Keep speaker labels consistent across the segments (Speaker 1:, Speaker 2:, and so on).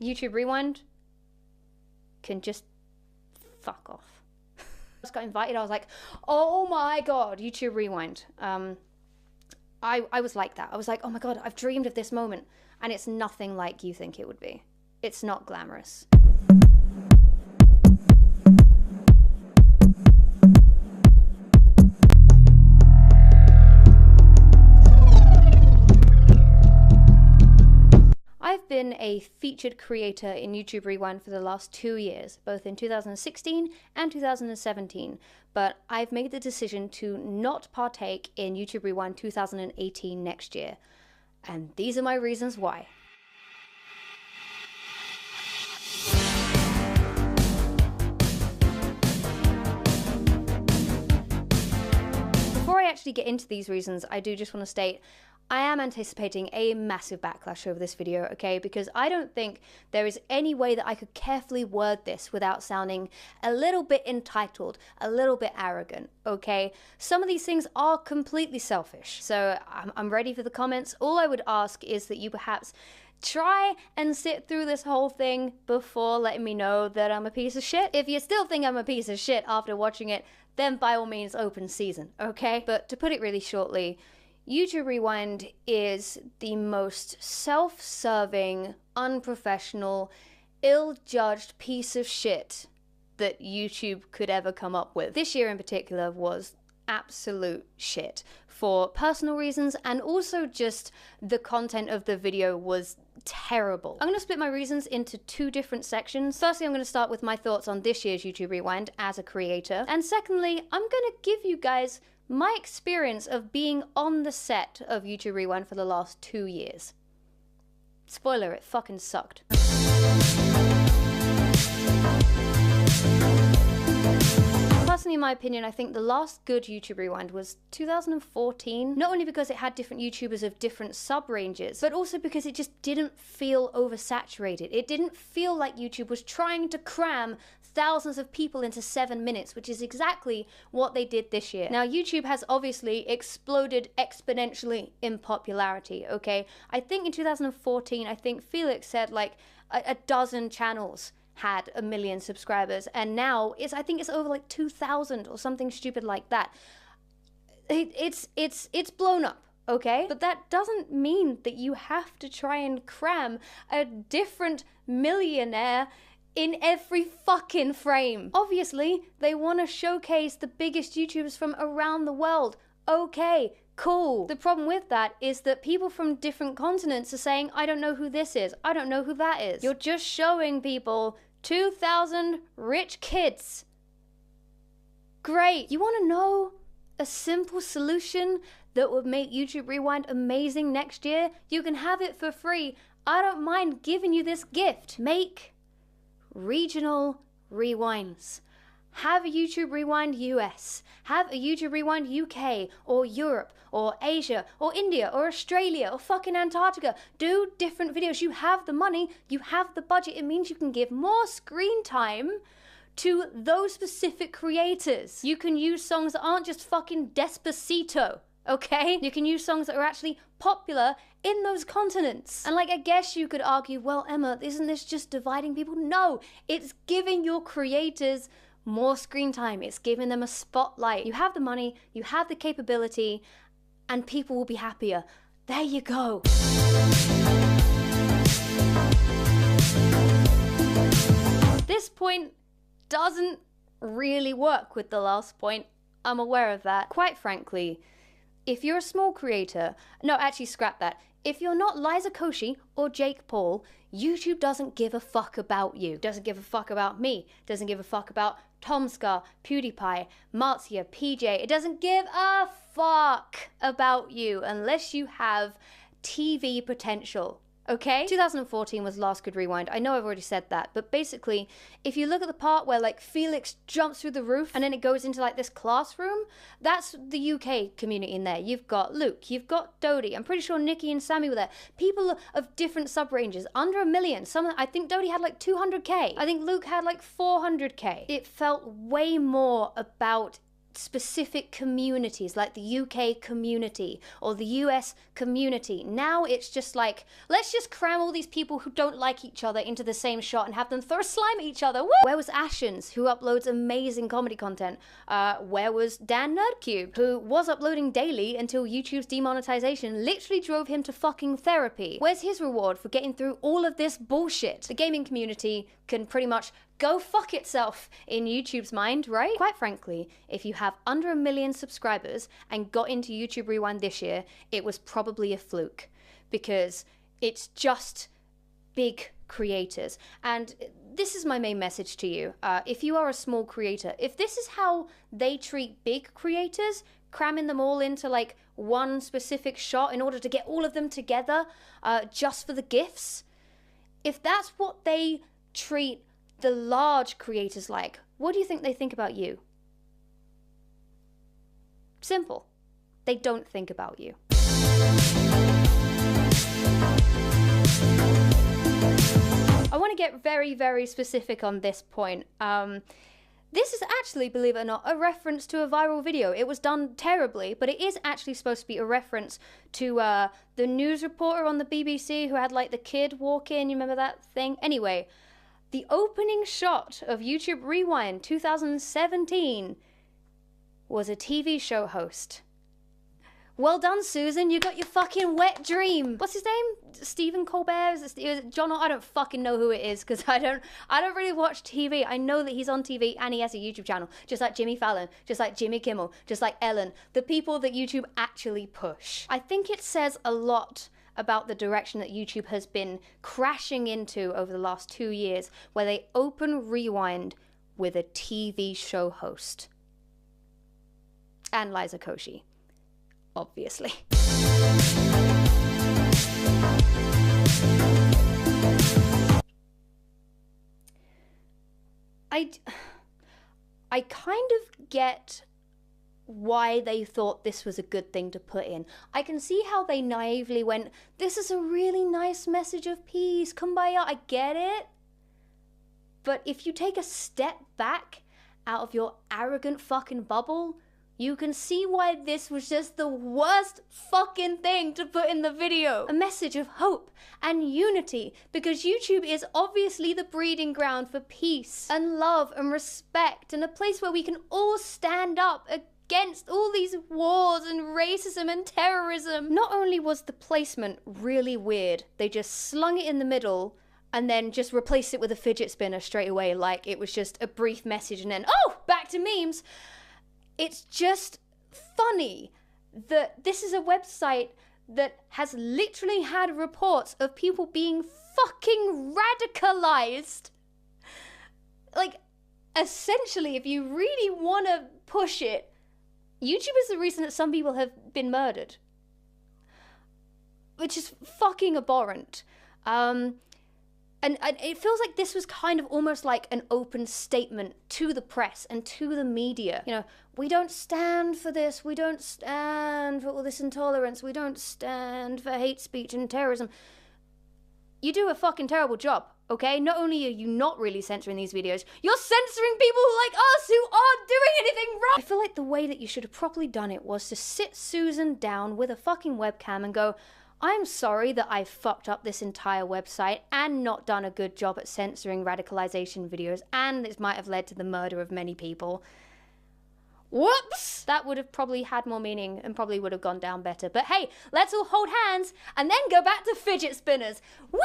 Speaker 1: YouTube Rewind can just fuck off. I just got invited, I was like, oh my god, YouTube Rewind. I was like that. I was like, oh my god, I've dreamed of this moment. And it's nothing like you think it would be. It's not glamorous. I've been a featured creator in YouTube Rewind for the last 2 years, both in 2016 and 2017, but I've made the decision to not partake in YouTube Rewind 2018 next year. And these are my reasons why. Before I actually get into these reasons, I do just want to state I am anticipating a massive backlash over this video, okay? Because I don't think there is any way that I could carefully word this without sounding a little bit entitled, a little bit arrogant, okay? Some of these things are completely selfish, so I'm ready for the comments. All I would ask is that you perhaps try and sit through this whole thing before letting me know that I'm a piece of shit. If you still think I'm a piece of shit after watching it, then by all means open season, okay? But to put it really shortly, YouTube Rewind is the most self-serving, unprofessional, ill-judged piece of shit that YouTube could ever come up with. This year in particular was absolute shit for personal reasons, and also just the content of the video was terrible. I'm going to split my reasons into 2 different sections. Firstly, I'm going to start with my thoughts on this year's YouTube Rewind as a creator, and secondly, I'm going to give you guys my experience of being on the set of YouTube Rewind for the last 2 years. Spoiler, it fucking sucked. Personally, in my opinion, I think the last good YouTube Rewind was 2014. Not only because it had different YouTubers of different sub-ranges, but also because it just didn't feel oversaturated. It didn't feel like YouTube was trying to cram thousands of people into 7 minutes, which is exactly what they did this year. Now, YouTube has obviously exploded exponentially in popularity, okay? I think in 2014, I think Felix said like a dozen channels had 1 million subscribers, and now I think it's over like 2,000 or something stupid like that. It's blown up, okay? But that doesn't mean that you have to try and cram a different millionaire in every fucking frame. Obviously, they want to showcase the biggest YouTubers from around the world. Okay, cool. The problem with that is that people from different continents are saying, I don't know who this is, I don't know who that is. You're just showing people 2,000 rich kids. Great. You want to know a simple solution that would make YouTube Rewind amazing next year? You can have it for free. I don't mind giving you this gift. Make regional rewinds. Have a YouTube Rewind US, have a YouTube Rewind UK, or Europe, or Asia, or India, or Australia, or fucking Antarctica. Do different videos. You have the money, you have the budget. It means you can give more screen time to those specific creators. You can use songs that aren't just fucking Despacito, okay? You can use songs that are actually popular in those continents. And like, I guess you could argue, well, Emma, isn't this just dividing people? No, it's giving your creators more screen time. It's giving them a spotlight. You have the money, you have the capability, and people will be happier. There you go. This point doesn't really work with the last point. I'm aware of that. Quite frankly, if you're a small creator, no, actually scrap that. If you're not Liza Koshy or Jake Paul, YouTube doesn't give a fuck about you. Doesn't give a fuck about me. Doesn't give a fuck about Tomska, PewDiePie, Marzia, PJ. It doesn't give a fuck about you unless you have TV potential. Okay? 2014 was last good rewind. I know I've already said that, but basically, if you look at the part where like Felix jumps through the roof and then it goes into like this classroom, that's the UK community in there. You've got Luke, you've got Dodie. I'm pretty sure Nikki and Sammy were there. People of different sub-ranges, under 1 million. I think Dodie had like 200k. I think Luke had like 400k. It felt way more about specific communities like the UK community or the US community. Now it's just like, let's just cram all these people who don't like each other into the same shot and have them throw slime at each other. Woo! Where was Ashens, who uploads amazing comedy content? Where was Dan Nerdcube, who was uploading daily until YouTube's demonetization literally drove him to fucking therapy? Where's his reward for getting through all of this bullshit? The gaming community can pretty much go fuck itself in YouTube's mind, right? Quite frankly, if you have under 1 million subscribers and got into YouTube Rewind this year, it was probably a fluke, because it's just big creators. And this is my main message to you. If you are a small creator, if this is how they treat big creators, cramming them all into like one specific shot in order to get all of them together just for the gifts, if that's what they treat the large creators like, what do you think they think about you? Simple. They don't think about you. I want to get very, very specific on this point. This is actually, believe it or not, a reference to a viral video. It was done terribly, but it is actually supposed to be a reference to the news reporter on the BBC who had like the kid walk in. You remember that thing? Anyway, the opening shot of YouTube Rewind 2017 was a TV show host. Well done, Susan, you got your fucking wet dream. What's his name? Stephen Colbert? Is it John? I don't fucking know who it is, because I don't really watch TV. I know that he's on TV and he has a YouTube channel, just like Jimmy Fallon, just like Jimmy Kimmel, just like Ellen, the people that YouTube actually push. I think it says a lot about the direction that YouTube has been crashing into over the last 2 years, where they open Rewind with a TV show host. And Liza Koshy, obviously. I kind of get why they thought this was a good thing to put in. I can see how they naively went, this is a really nice message of peace, kumbaya, I get it. But if you take a step back out of your arrogant fucking bubble, you can see why this was just the worst fucking thing to put in the video. A message of hope and unity, because YouTube is obviously the breeding ground for peace and love and respect, and a place where we can all stand up against all these wars and racism and terrorism. Not only was the placement really weird, they just slung it in the middle and then just replaced it with a fidget spinner straight away, like it was just a brief message and then, oh, back to memes. It's just funny that this is a website that has literally had reports of people being fucking radicalized. Like, essentially, if you really want to push it, YouTube is the reason that some people have been murdered. Which is fucking abhorrent. And it feels like this was kind of almost like an open statement to the press and to the media. You know, we don't stand for this. We don't stand for all this intolerance. We don't stand for hate speech and terrorism. You do a fucking terrible job, okay? Not only are you not really censoring these videos, you're censoring people like us who aren't doing anything wrong! I feel like the way that you should have properly done it was to sit Susan down with a fucking webcam and go, I'm sorry that I fucked up this entire website and not done a good job at censoring radicalization videos, and this might have led to the murder of many people. Whoops! That would have probably had more meaning and probably would have gone down better. But hey, let's all hold hands and then go back to fidget spinners. Whee!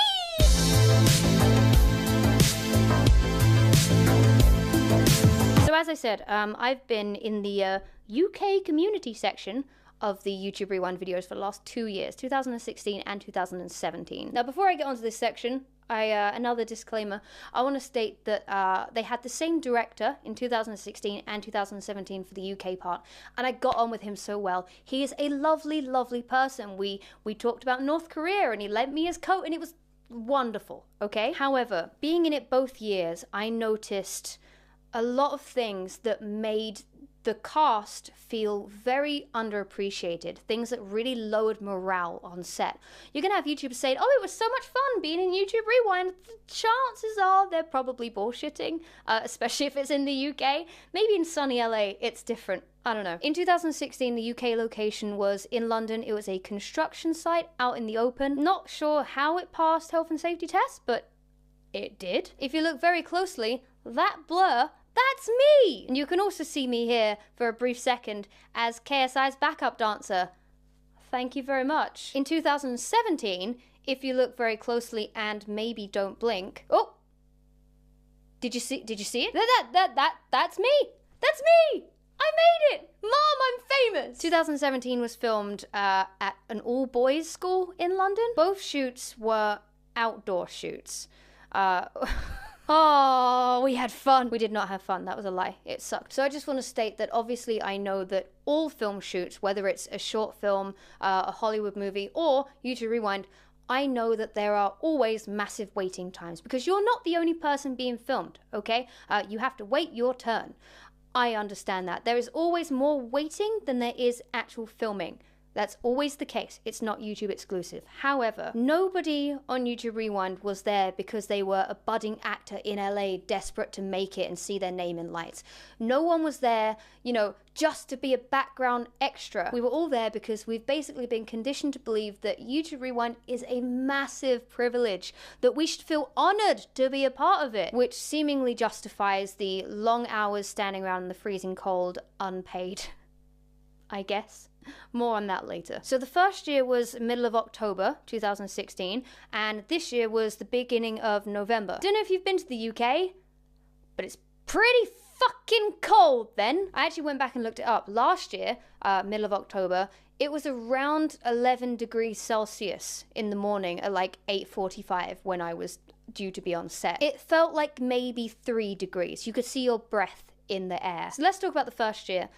Speaker 1: So as I said, I've been in the UK community section of the YouTube Rewind videos for the last 2 years, 2016 and 2017. Now, before I get onto this section, another disclaimer. I want to state that they had the same director in 2016 and 2017 for the UK part, and I got on with him so well. He is a lovely, lovely person. We talked about North Korea, and he lent me his coat, and it was wonderful, okay? However, being in it both years, I noticed a lot of things that made the cast feel very underappreciated, things that really lowered morale on set. You're gonna have YouTubers saying, oh, it was so much fun being in YouTube Rewind. The chances are they're probably bullshitting, especially if it's in the UK. Maybe in sunny LA, it's different. I don't know. In 2016, the UK location was in London. It was a construction site out in the open. Not sure how it passed health and safety tests, but it did. If you look very closely, that blur, that's me! And you can also see me here for a brief second as KSI's backup dancer. Thank you very much. In 2017, if you look very closely and maybe don't blink. Oh! Did you see it? That's me! That's me! I made it! Mom, I'm famous! 2017 was filmed at an all-boys school in London. Both shoots were outdoor shoots. Oh, we had fun. We did not have fun. That was a lie. It sucked. So I just want to state that obviously I know that all film shoots, whether it's a short film, a Hollywood movie, or YouTube Rewind, I know that there are always massive waiting times because you're not the only person being filmed, okay? You have to wait your turn. I understand that. There is always more waiting than there is actual filming. That's always the case. It's not YouTube exclusive. However, nobody on YouTube Rewind was there because they were a budding actor in LA desperate to make it and see their name in lights. No one was there, you know, just to be a background extra. We were all there because we've basically been conditioned to believe that YouTube Rewind is a massive privilege, that we should feel honored to be a part of it, which seemingly justifies the long hours standing around in the freezing cold, unpaid, I guess. More on that later. So the first year was middle of October 2016, and this year was the beginning of November. Don't know if you've been to the UK, but it's pretty fucking cold then. I actually went back and looked it up. Last year, middle of October, it was around 11 degrees Celsius in the morning at like 8:45 when I was due to be on set. It felt like maybe 3 degrees. You could see your breath in the air. So let's talk about the first year.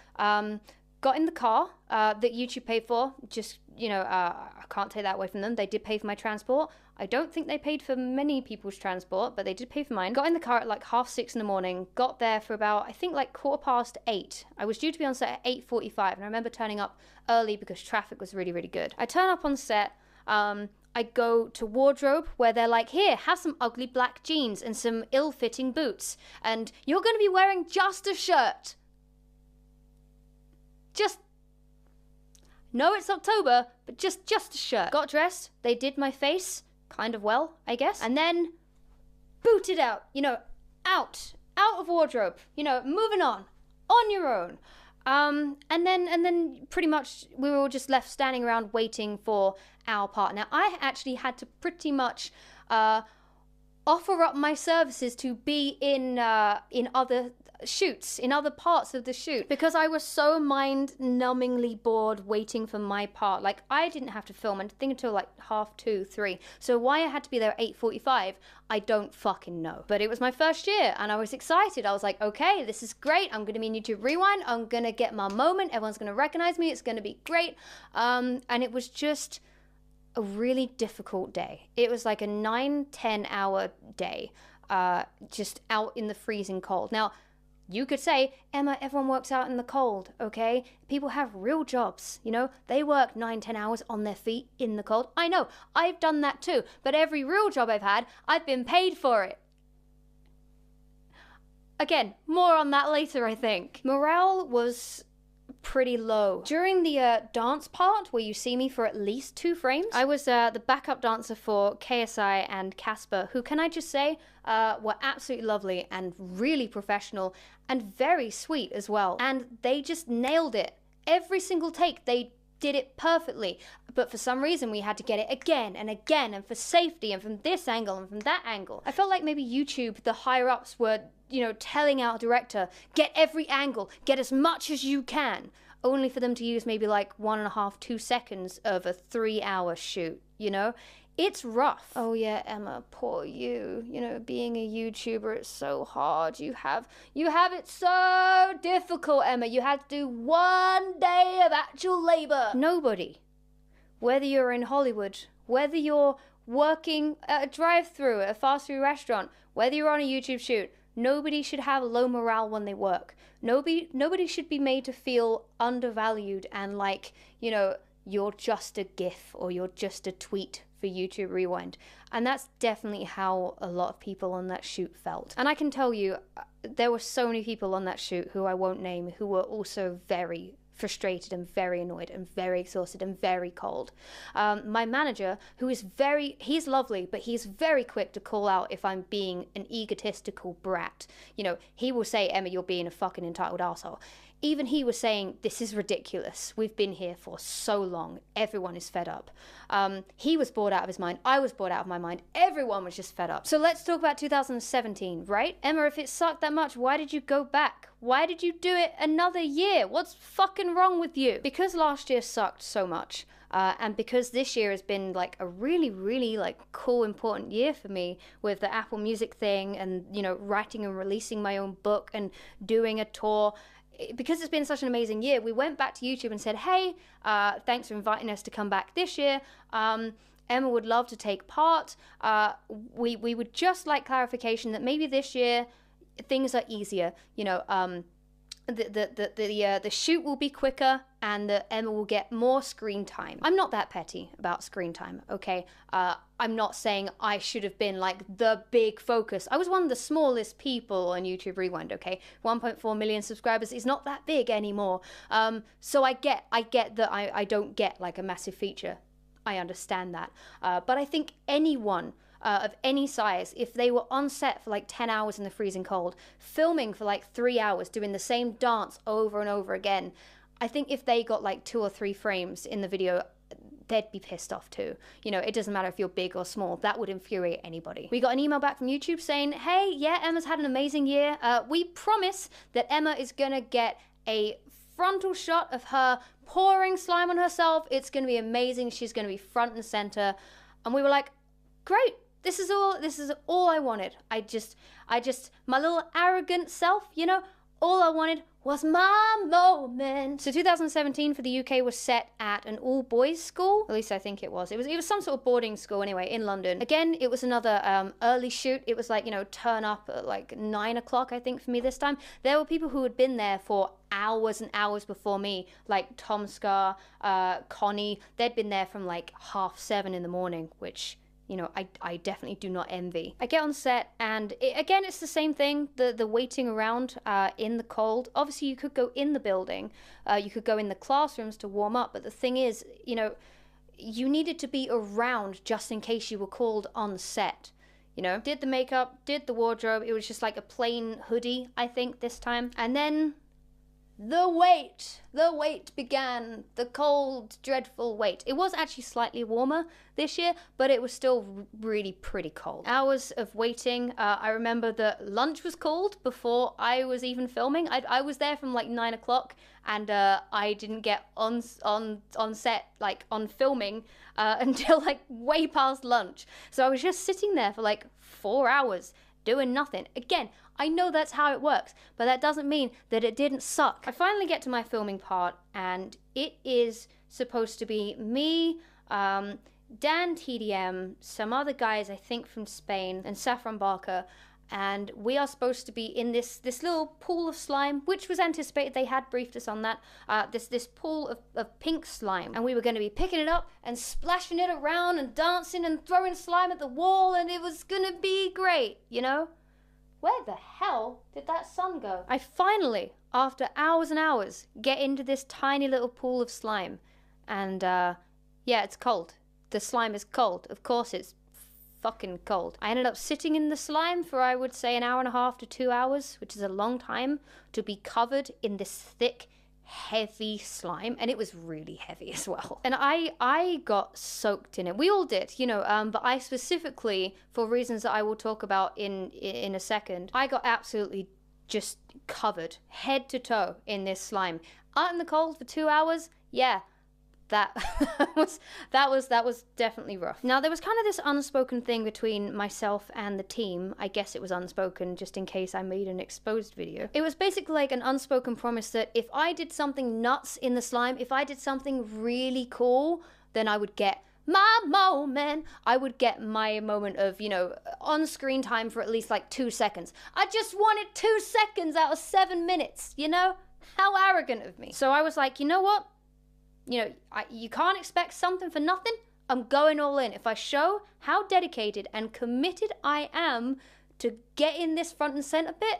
Speaker 1: Got in the car that YouTube paid for. Just, you know, I can't take that away from them. They did pay for my transport. I don't think they paid for many people's transport, but they did pay for mine. Got in the car at like 6:30 in the morning. Got there for about, I think like 8:15. I was due to be on set at 8:45, and I remember turning up early because traffic was really, really good. I turn up on set. I go to wardrobe where they're like, here, have some ugly black jeans and some ill-fitting boots. And you're going to be wearing just a shirt. No, it's October, but just a shirt. Got dressed, they did my face, kind of well, I guess. And then, booted out, you know, out of wardrobe, you know, moving on your own. And then pretty much we were all just left standing around waiting for our part. Now, I actually had to pretty much offer up my services to be in other shoots, in other parts of the shoot, because I was so mind-numbingly bored waiting for my part. Like, I didn't have to film, I think, until like 2:30, 3. So why I had to be there at 8:45, I don't fucking know. But it was my first year, and I was excited. I was like, okay, this is great. I'm gonna be in YouTube Rewind. I'm gonna get my moment. Everyone's gonna recognize me. It's gonna be great. And it was just a really difficult day. It was like a 9-10 hour day, just out in the freezing cold. Now, you could say, Emma, everyone works out in the cold, okay? People have real jobs, you know? They work 9-10 hours on their feet in the cold. I know, I've done that too, but every real job I've had, I've been paid for it. Again, more on that later, I think. Morale was pretty low. During the dance part, where you see me for at least 2 frames, I was the backup dancer for KSI and Casper, who, can I just say, were absolutely lovely and really professional and very sweet as well. And they just nailed it. Every single take, they did it perfectly. But for some reason, we had to get it again and again, and for safety, and from this angle and from that angle. I felt like maybe YouTube, the higher-ups, were, you know, telling our director, get every angle, get as much as you can, only for them to use maybe like 1.5, 2 seconds of a 3-hour shoot, you know? It's rough. Oh yeah, Emma, poor you. You know, being a YouTuber, it's so hard. You have it so difficult, Emma. You had to do 1 day of actual labor. Nobody, whether you're in Hollywood, whether you're working at a drive-thru at a fast food restaurant, whether you're on a YouTube shoot, nobody should have low morale when they work. Nobody should be made to feel undervalued and like, you know, you're just a GIF or you're just a tweet for YouTube Rewind. And that's definitely how a lot of people on that shoot felt. And I can tell you, there were so many people on that shoot who I won't name who were also very frustrated and very annoyed and very exhausted and very cold. My manager, who is he's lovely, but he's very quick to call out if I'm being an egotistical brat. You know, he will say, Emma, you're being a fucking entitled asshole. Even he was saying, this is ridiculous. We've been here for so long. Everyone is fed up. He was bored out of his mind. I was bored out of my mind. Everyone was just fed up. So let's talk about 2017, right? Emma, if it sucked that much, why did you go back? Why did you do it another year? What's fucking wrong with you? Because last year sucked so much. And because this year has been like a really, really like cool, important year for me with the Apple Music thing and, you know, writing and releasing my own book and doing a tour. Because it's been such an amazing year, we went back to YouTube and said, hey, thanks for inviting us to come back this year. Emma would love to take part. We would just like clarification that maybe this year things are easier. You know, the shoot will be quicker and that Emma will get more screen time. I'm not that petty about screen time, okay? I'm not saying I should have been like the big focus. I was one of the smallest people on YouTube Rewind, okay? 1.4 million subscribers is not that big anymore. So I get that I don't get like a massive feature. I understand that. But I think anyone of any size, if they were on set for like 10 hours in the freezing cold, filming for like 3 hours, doing the same dance over and over again, I think if they got like 2 or 3 frames in the video, they'd be pissed off too. You know, it doesn't matter if you're big or small, that would infuriate anybody. We got an email back from YouTube saying, hey, yeah, Emma's had an amazing year. We promise that Emma is gonna get a frontal shot of her pouring slime on herself. It's gonna be amazing. She's gonna be front and center. And we were like, great. This is all I wanted. I just, my little arrogant self, you know, all I wanted was my moment. So 2017 for the UK was set at an all-boys school. At least I think it was. It was some sort of boarding school anyway, in London. Again, it was another early shoot. It was like, you know, turn up at like 9 o'clock, I think, for me this time. There were people who had been there for hours and hours before me, like Tom Scar, Connie. They'd been there from like 7:30 in the morning, which, you know, I definitely do not envy. I get on set and again, it's the same thing, the waiting around in the cold. Obviously, you could go in the building, you could go in the classrooms to warm up, but the thing is, you know, you needed to be around just in case you were called on set. You know, did the makeup, did the wardrobe, it was just like a plain hoodie, I think, this time. And then the wait began, the cold, dreadful wait. It was actually slightly warmer this year, but it was still really pretty cold. Hours of waiting. I remember that lunch was called before I was even filming. I was there from like 9 o'clock and I didn't get on set, like on filming, until like way past lunch. So I was just sitting there for like 4 hours doing nothing. Again, I know that's how it works, but that doesn't mean that it didn't suck. I finally get to my filming part, and it is supposed to be me, Dan TDM, some other guys, I think from Spain, and Saffron Barker, and we are supposed to be in this little pool of slime, which was anticipated. They had briefed us on that. This pool of pink slime, and we were going to be picking it up and splashing it around and dancing and throwing slime at the wall, and it was going to be great, you know? Where the hell did that sun go? I finally, after hours and hours, get into this tiny little pool of slime. And, yeah, it's cold. The slime is cold. Of course it's fucking cold. I ended up sitting in the slime for, I would say, 1.5 hours to 2 hours, which is a long time to be covered in this thick, heavy slime, and it was really heavy as well. And I got soaked in it. We all did, you know, but I specifically, for reasons that I will talk about in a second, I got absolutely just covered head to toe in this slime. Out in the cold for 2 hours, yeah. That was definitely rough. Now, there was kind of this unspoken thing between myself and the team. I guess it was unspoken just in case I made an exposed video. It was basically like an unspoken promise that if I did something nuts in the slime, if I did something really cool, then I would get my moment, I would get my moment of, you know, on-screen time for at least like 2 seconds. I just wanted 2 seconds out of 7 minutes, you know? How arrogant of me. So I was like, you know what? You know, you can't expect something for nothing. I'm going all in. If I show how dedicated and committed I am to getting this front and center bit,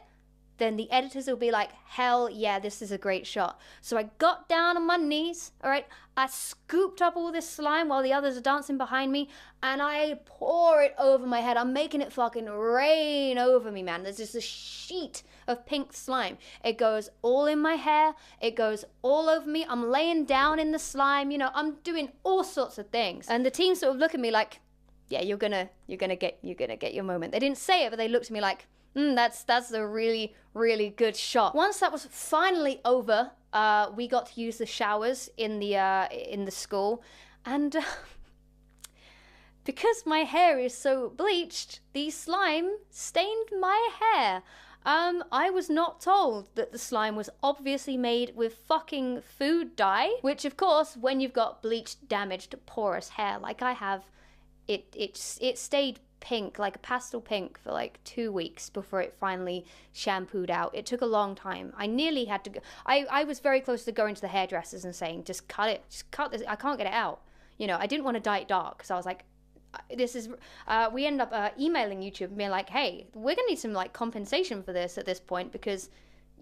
Speaker 1: then the editors will be like, hell yeah, this is a great shot. So I got down on my knees, all right? I scooped up all this slime while the others are dancing behind me, and I pour it over my head. I'm making it fucking rain over me, man. There's just a sheet of pink slime. It goes all in my hair. It goes all over me. I'm laying down in the slime. You know, I'm doing all sorts of things. And the team sort of look at me like, yeah, you're gonna get your moment. They didn't say it, but they looked at me like, that's a really, really good shot. Once that was finally over, we got to use the showers in the school, and because my hair is so bleached, the slime stained my hair. I was not told that the slime was obviously made with fucking food dye, which of course, when you've got bleached, damaged, porous hair like I have, it stayed pink, like a pastel pink, for like 2 weeks before it finally shampooed out. It took a long time. I nearly had to go. I was very close to going to the hairdressers and saying, just cut it, just cut this. I can't get it out. You know, I didn't want to dye it dark because I was like, this is. We ended up emailing YouTube and being like, hey, we're gonna need some like compensation for this at this point because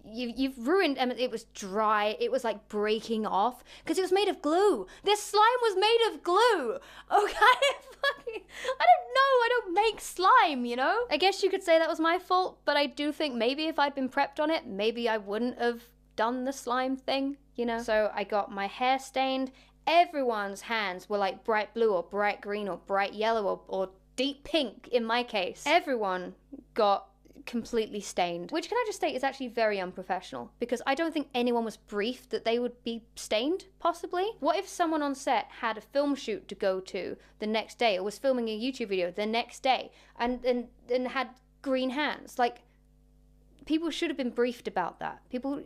Speaker 1: you've ruined. It was dry. It was like breaking off because it was made of glue. This slime was made of glue. Okay, I don't know. I don't make slime, you know? I guess you could say that was my fault, but I do think maybe if I'd been prepped on it, maybe I wouldn't have done the slime thing, you know? So I got my hair stained. Everyone's hands were like bright blue or bright green or bright yellow or deep pink in my case. Everyone got completely stained, which, can I just state, is actually very unprofessional because I don't think anyone was briefed that they would be stained, possibly. What if someone on set had a film shoot to go to the next day or was filming a YouTube video the next day and had green hands? Like, people should have been briefed about that. People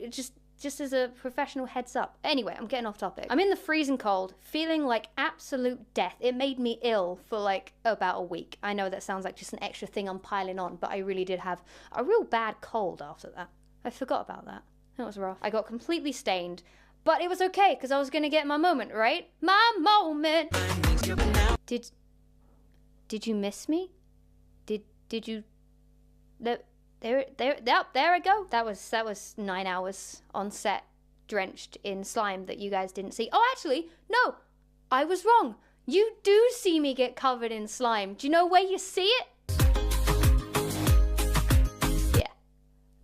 Speaker 1: just as a professional heads up. Anyway, I'm getting off topic. I'm in the freezing cold, feeling like absolute death. It made me ill for like about a week. I know that sounds like just an extra thing I'm piling on, but I really did have a real bad cold after that. I forgot about that. That was rough. I got completely stained, but it was okay because I was gonna get my moment, right? My moment. Did you miss me? Did you? There I go. That was 9 hours on set, drenched in slime that you guys didn't see. Oh, actually, no, I was wrong. You do see me get covered in slime. Do you know where you see it? Yeah,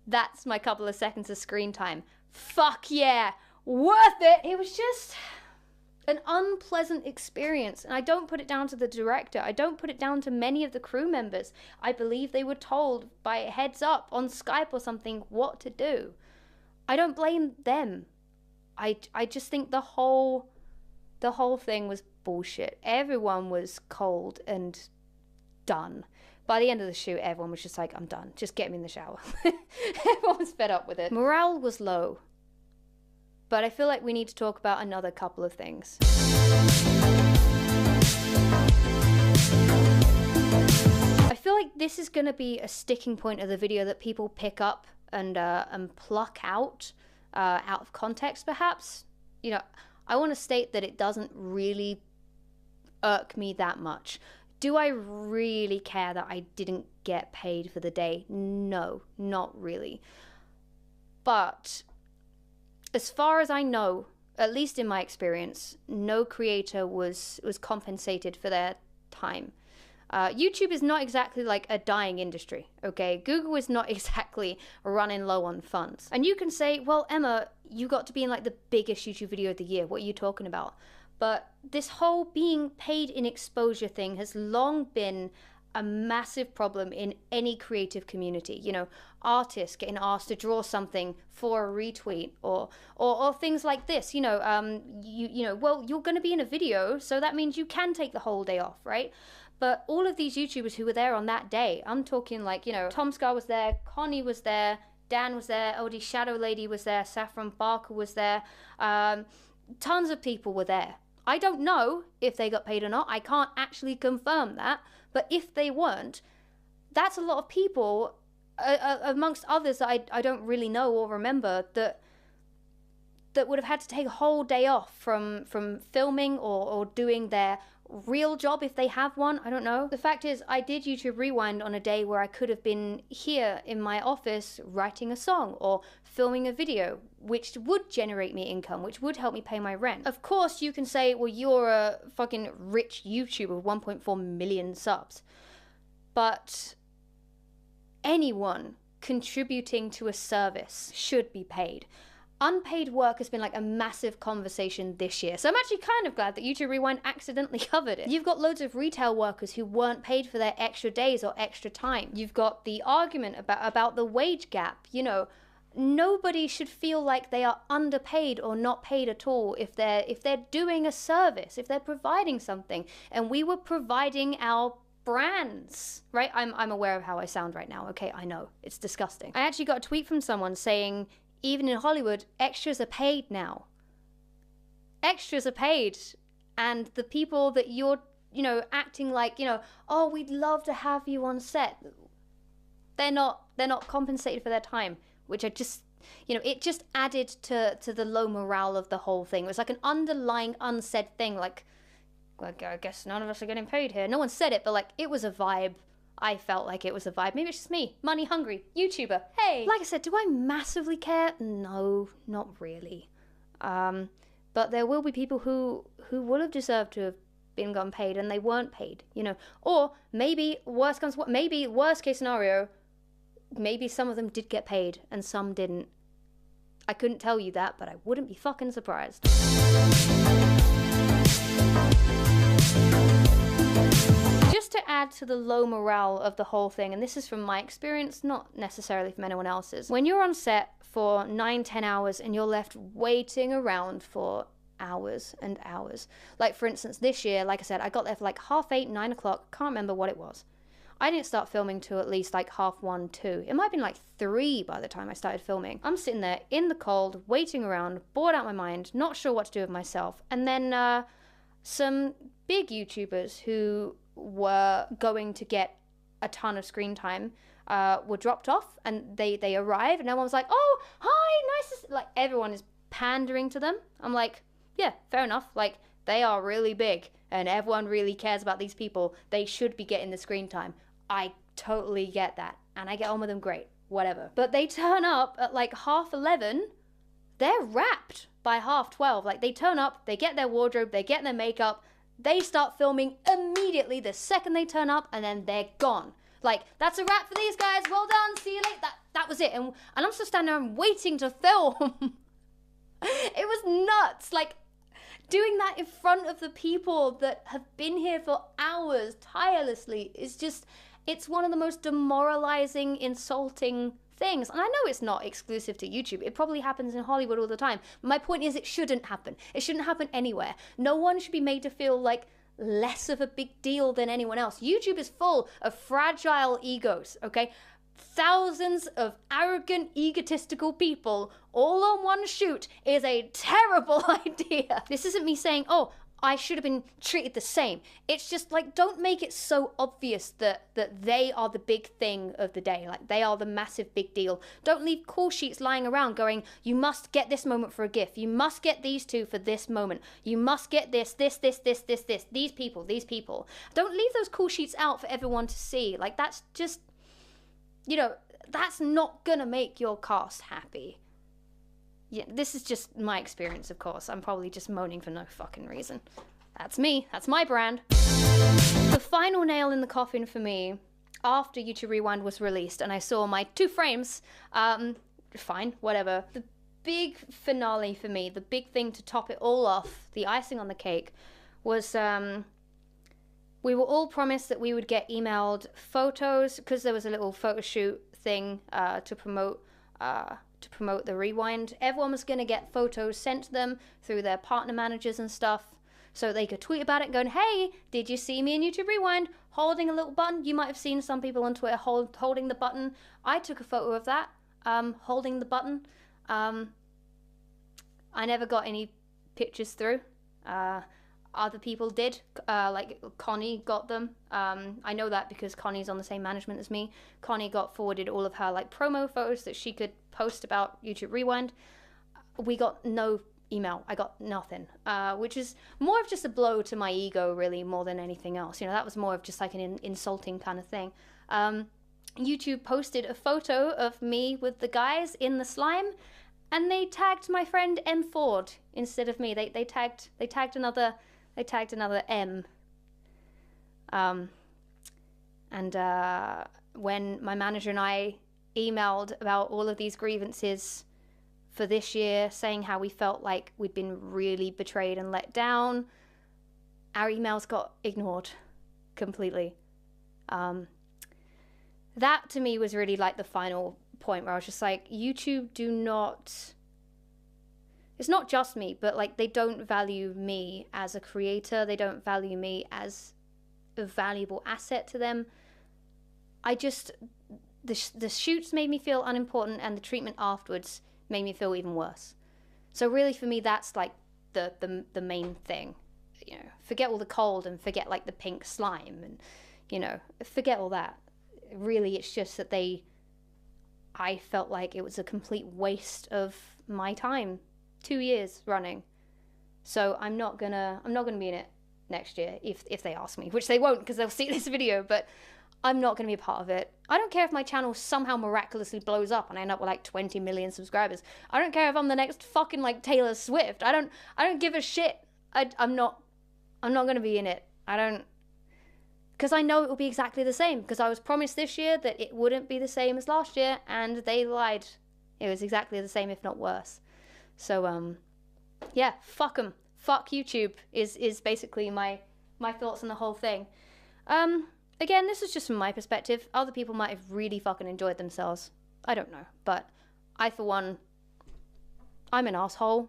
Speaker 1: that's my couple of seconds of screen time. Fuck yeah, worth it. It was just an unpleasant experience, and I don't put it down to the director. I don't put it down to many of the crew members. I believe they were told by heads up on Skype or something what to do. I don't blame them. I just think the whole thing was bullshit. Everyone was cold and done. By the end of the shoot, everyone was just like, I'm done. Just get me in the shower. Everyone was fed up with it. Morale was low. But I feel like we need to talk about another couple of things. I feel like this is going to be a sticking point of the video that people pick up and pluck out of context, perhaps. You know, I want to state that it doesn't really irk me that much. Do I really care that I didn't get paid for the day? No, not really. But as far as I know, at least in my experience, no creator was compensated for their time. YouTube is not exactly like a dying industry, okay? Google is not exactly running low on funds. And you can say, well, Emma, you got to be in like the biggest YouTube video of the year. What are you talking about? But this whole being paid in exposure thing has long been a massive problem in any creative community. You know, artists getting asked to draw something for a retweet or things like this. You know, you know, well, you're going to be in a video, so that means you can take the whole day off, right? But all of these YouTubers who were there on that day, I'm talking like, you know, Tom Scar was there, Connie was there, Dan was there, OD Shadow Lady was there, Saffron Barker was there, tons of people were there. I don't know if they got paid or not. I can't actually confirm that. But if they weren't, that's a lot of people, amongst others that I don't really know or remember, that would have had to take a whole day off from filming or doing their real job if they have one. I don't know. The fact is, I did YouTube Rewind on a day where I could have been here in my office writing a song or filming a video, which would generate me income, which would help me pay my rent. Of course, you can say, well, you're a fucking rich YouTuber with 1.4 million subs. But anyone contributing to a service should be paid. Unpaid work has been like a massive conversation this year. So I'm actually kind of glad that YouTube Rewind accidentally covered it. You've got loads of retail workers who weren't paid for their extra days or extra time. You've got the argument about the wage gap. You know, nobody should feel like they are underpaid or not paid at all if they're doing a service, if they're providing something. And we were providing our brands, right? I'm aware of how I sound right now. Okay, I know. It's disgusting. I actually got a tweet from someone saying, even in Hollywood, extras are paid now. Extras are paid. And the people that you're, you know, acting like, you know, oh, we'd love to have you on set, they're not compensated for their time, which I just, you know, it just added to the low morale of the whole thing. It was like an underlying unsaid thing, like, well, I guess none of us are getting paid here. No one said it, but like, it was a vibe. I felt like it was a vibe. Maybe it's just me, money hungry, YouTuber. Hey! Like I said, do I massively care? No, not really. But there will be people who will have deserved to have been gotten paid and they weren't paid, you know. Or maybe worst case scenario, maybe some of them did get paid and some didn't. I couldn't tell you that, but I wouldn't be fucking surprised. Just to add to the low morale of the whole thing, and this is from my experience, not necessarily from anyone else's. When you're on set for 9-10 hours and you're left waiting around for hours and hours. Like for instance, this year, like I said, I got there for like 8:30, 9 o'clock, can't remember what it was. I didn't start filming till at least like 1:30, 2. It might have been like 3 by the time I started filming. I'm sitting there in the cold, waiting around, bored out my mind, not sure what to do with myself. And then some big YouTubers who were going to get a ton of screen time were dropped off, and they arrived and everyone was like, oh, hi, nice to like, everyone is pandering to them. I'm like, yeah, fair enough, like they are really big and everyone really cares about these people, they should be getting the screen time. I totally get that and I get on with them, great, whatever. But they turn up at like 11:30, they're wrapped by 12:30. Like they turn up, they get their wardrobe, they get their makeup, they start filming immediately the second they turn up, and then they're gone. Like, that's a wrap for these guys. Well done. See you later. That was it. And I'm still standing there and waiting to film. It was nuts. Like, doing that in front of the people that have been here for hours tirelessly is just, it's one of the most demoralizing, insulting things. And I know it's not exclusive to YouTube. It probably happens in Hollywood all the time. My point is, it shouldn't happen. It shouldn't happen anywhere. No one should be made to feel like less of a big deal than anyone else. YouTube is full of fragile egos, okay? Thousands of arrogant, egotistical people all on one shoot is a terrible idea. This isn't me saying, oh, I should have been treated the same. It's just like, don't make it so obvious that they are the big thing of the day. Like they are the massive big deal. Don't leave call sheets lying around going, you must get this moment for a GIF. You must get these two for this moment. You must get this. These people. Don't leave those call sheets out for everyone to see. Like that's just, you know, that's not gonna make your cast happy. Yeah, this is just my experience, of course. I'm probably just moaning for no fucking reason. That's me. That's my brand. The final nail in the coffin for me, after YouTube Rewind was released and I saw my 2 frames, fine, whatever. The big finale for me, the big thing to top it all off, the icing on the cake, was we were all promised that we would get emailed photos, because there was a little photo shoot thing to promote the Rewind. Everyone was going to get photos sent to them through their partner managers and stuff, so they could tweet about it going, hey, did you see me in YouTube Rewind holding a little button? You might have seen some people on Twitter holding the button. I took a photo of that, holding the button. I never got any pictures through. Other people did, like Connie got them. I know that because Connie's on the same management as me. Connie got forwarded all of her like promo photos that she could post about YouTube Rewind. We got no email. I got nothing, which is more of just a blow to my ego, really, more than anything else. You know, that was more of just like an insulting kind of thing. YouTube posted a photo of me with the guys in the slime, and they tagged my friend M Ford instead of me. They tagged another M. And when my manager and I emailed about all of these grievances for this year, saying how we felt like we'd been really betrayed and let down, our emails got ignored completely. That to me was really like the final point where I was just like, YouTube do not, it's not just me, but like they don't value me as a creator. They don't value me as a valuable asset to them. The shoots made me feel unimportant, and the treatment afterwards made me feel even worse. So really for me, that's like the main thing. You know, forget all the cold and forget like the pink slime and, you know, forget all that. Really, it's just that I felt like it was a complete waste of my time. 2 years running. So I'm not gonna be in it next year if they ask me, which they won't because they'll see this video, but I'm not gonna be a part of it. I don't care if my channel somehow miraculously blows up and I end up with like 20 million subscribers. I don't care if I'm the next fucking like Taylor Swift. I don't give a shit. I'm not gonna be in it. Because I know it will be exactly the same, because I was promised this year that it wouldn't be the same as last year, and they lied. It was exactly the same, if not worse. So, yeah, fuck them. Fuck YouTube is basically my thoughts on the whole thing. Again, this is just from my perspective. Other people might have really fucking enjoyed themselves. I don't know. But I, for one, I'm an asshole.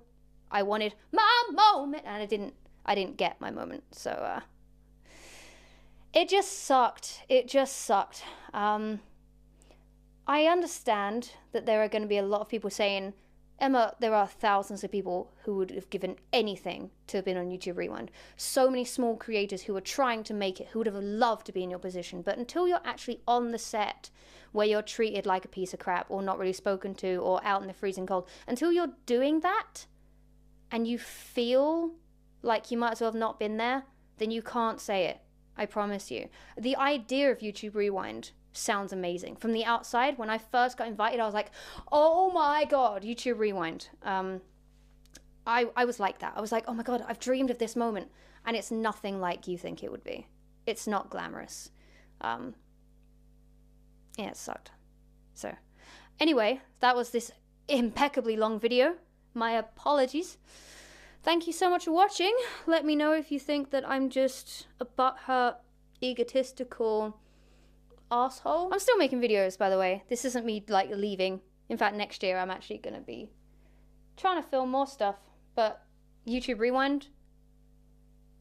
Speaker 1: I wanted my moment, and I didn't get my moment. So, it just sucked. It just sucked. I understand that there are going to be a lot of people saying, Emma, there are thousands of people who would have given anything to have been on YouTube Rewind. So many small creators who are trying to make it, who would have loved to be in your position. But until you're actually on the set where you're treated like a piece of crap or not really spoken to or out in the freezing cold, until you're doing that and you feel like you might as well have not been there, then you can't say it. I promise you. The idea of YouTube Rewind sounds amazing. From the outside, when I first got invited, I was like, oh my god, YouTube Rewind. I was like that. I was like, oh my god, I've dreamed of this moment. And it's nothing like you think it would be. It's not glamorous. Yeah, it sucked. So, anyway, that was this impeccably long video. My apologies. Thank you so much for watching. Let me know if you think that I'm just a butthurt, egotistical asshole. I'm still making videos, by the way. This isn't me, like, leaving. In fact, next year I'm actually going to be trying to film more stuff. But YouTube Rewind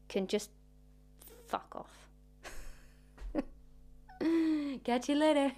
Speaker 1: can just fuck off. Catch you later.